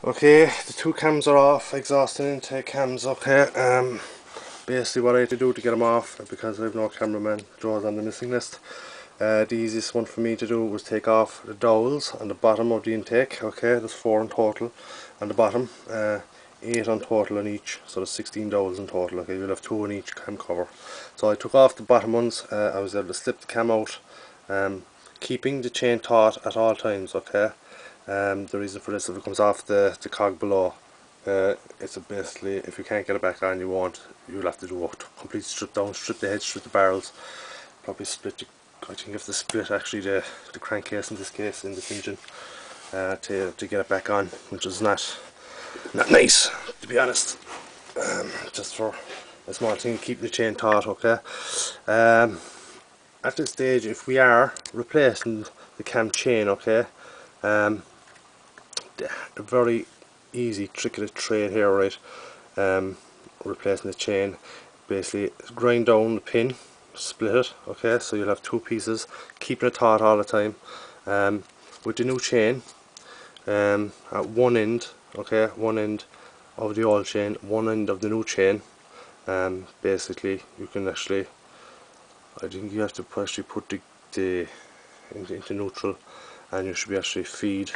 Okay, the two cams are off, exhaust and intake cams, okay. Basically what I had to do to get them off, because I have no cameraman, Joe's on the missing list, the easiest one for me to do was take off the dowels on the bottom of the intake, okay, there's 4 in total on the bottom, 8 on total on each, so there's 16 dowels in total, okay, you'll have 2 on each cam cover. So I took off the bottom ones, I was able to slip the cam out, keeping the chain taut at all times, okay. The reason for this, if it comes off the cog below, it's basically, if you can't get it back on, you'll have to do a complete strip down, strip the head, strip the barrels, probably split the, I think you have to split actually the crankcase in this case, in this engine, to get it back on, which is not nice, to be honest. Just for a small thing, keeping the chain taut, okay. At this stage, if we are replacing the cam chain, okay, a very easy trick of the trade here, right, replacing the chain, basically grind down the pin, split it, okay, so you'll have 2 pieces, keeping it taut all the time. With the new chain, at one end, okay, one end of the old chain, one end of the new chain, basically you can actually, I think you have to actually put the into neutral, and you should be actually feed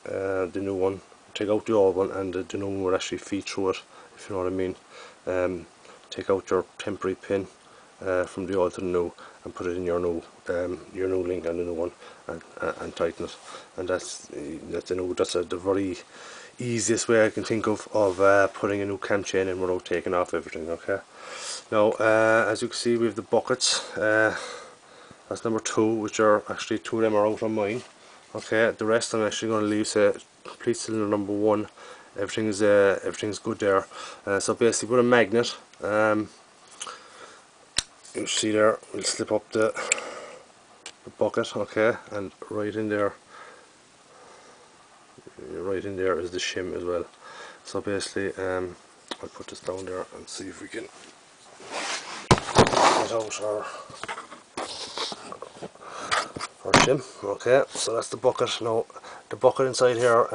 the new one, take out the old one, and the new one will actually feed through it, if you know what I mean. Take out your temporary pin from the old to the new, and put it in your new link on the new one, and tighten it. And that's the very easiest way I can think of putting a new cam chain in without taking off everything, okay. Now as you can see, we have the buckets, that's number 2, which are actually 2 of them are out on mine, okay. The rest I'm actually going to leave, say complete cylinder number 1, everything's good there. So basically with a magnet, you see there, we'll slip up the bucket, okay, and right in there is the shim as well. So basically I'll put this down there and see if we can get out our shim. Okay, so that's the bucket. Now the bucket inside here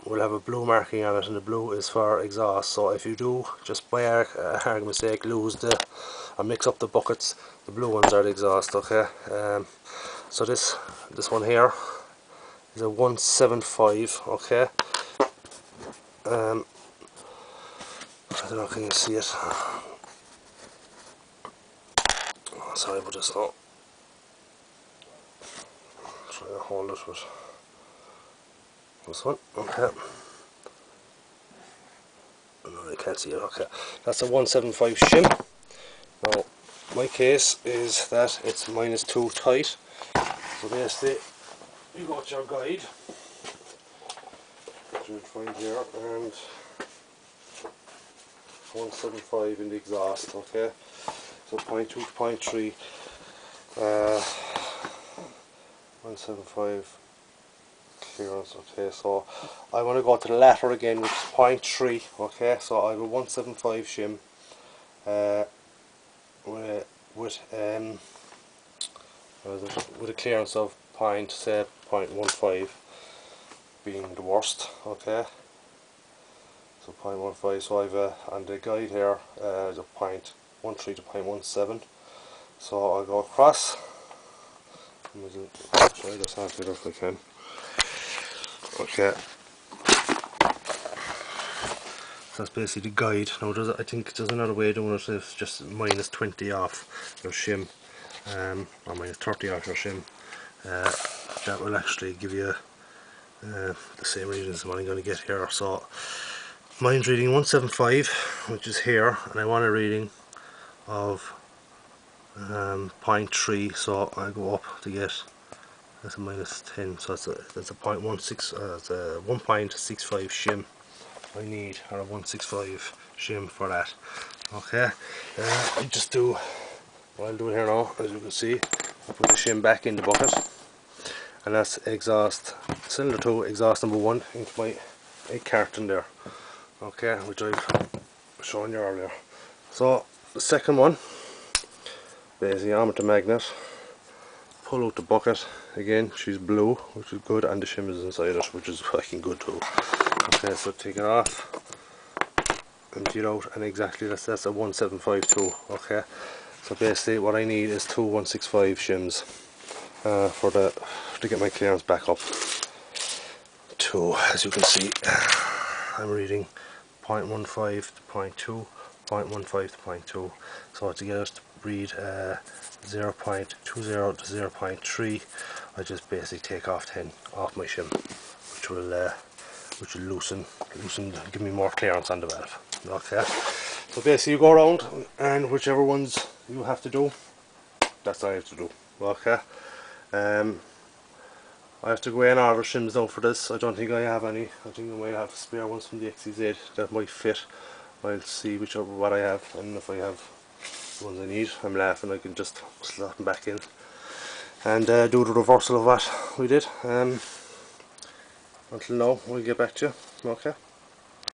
will have a blue marking on it, and the blue is for exhaust. So if you do, just by argument's sake, lose or mix up the buckets, the blue ones are the exhaust, okay. So this one here is a 175, okay. I don't know, can you see it? Oh, sorry about this now. Try to hold it with this one, okay. No, you can't see it, okay. That's a 175 shim. Now, my case is that it's -2 tight. So basically, you got your guide, which you'll find here, and 175 in the exhaust, okay. So 0.2 to 0.3, 175 clearance, okay. So I want to go to the latter again, which is 0.3, okay. So I have a 175 shim with a clearance of 0.15 being the worst, okay. So 0.15, so I've on the guide here is a 0.13 to 0.17, so I'll go across. Try this half meter if I can. Okay, so that's basically the guide. Now I think there's another way of doing it, it's just -20 off your shim, or -30 off your shim. That will actually give you the same readings as what I'm going to get here. So mine's reading 175, which is here, and I want a reading of 0.3, so I go up to get, that's a -10, so that's a 0.16, it's a 1.65 shim I need, or a 165 shim for that, okay. I just do what I'll do here now, as you can see, I put the shim back in the bucket, and that's exhaust, cylinder 2, exhaust number 1 into my 8 carton there, okay, which I've shown you earlier. So the second one, basically arm with the magnet, pull out the bucket, again she's blue, which is good, and the shim is inside it, which is fucking good too. Okay, so take it off, empty it out, and exactly that's a 1752. Okay, so basically what I need is two 165 shims to get my clearance back up to, as you can see, I'm reading 0.15 to 0.2, 0.15 to 0.2, so to get us to read 0.20 to 0.3, I just basically take off 10 off my shim, which will loosen, give me more clearance on the valve. Okay, so basically you go around, and whichever ones you have to do, that's what I have to do. Okay, I have to go in and order shims now for this. I don't think I have any. I think I might have spare ones from the XZ that might fit. I'll see what I have, and if I have the ones I need, I'm laughing, I can just slot them back in and do the reversal of what we did. Until now, we'll get back to you. Okay.